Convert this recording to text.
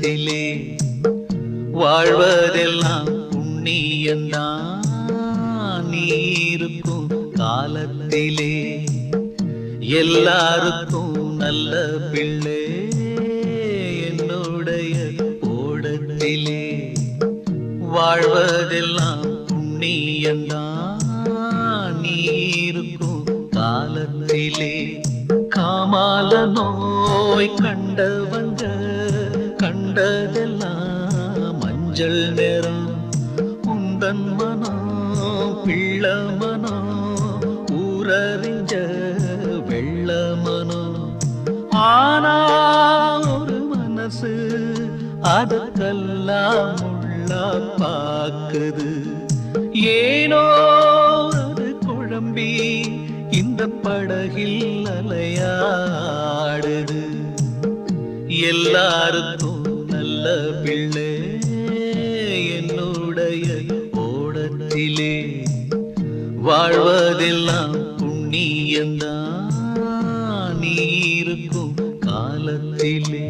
காலத்திலே வாழ்வதெல்லாம் புண்ணியந்தான் நீ இருக்கும் காலத்திலே எல்லாருக்கும் நல்ல பிள்ளை என்னுடைய ஓடத்திலே வாழ்வதெல்லாம் புண்ணியந்தான் நீ இருக்கும் காலத்திலே காமால நோய் கண்டவங்க கண்டதெல்லாம் மஞ்சள் நிறம் உந்தன் மனம் பிள்ள மனம் ஊரறிஞ்ச வெள்ள மனம் ஆனா ஒரு மனசு அதற்கெல்லாம் உள்ளா பாக்குது ஏனோ அது குழம்பி இந்த படகில் அலையாடுது எல்லாருக்கும் நல்ல பிள்ளை என்னுடைய ஓடத்திலே வாழ்வதெல்லாம் புண்ணியந்தான் நீ இருக்கும் காலத்திலே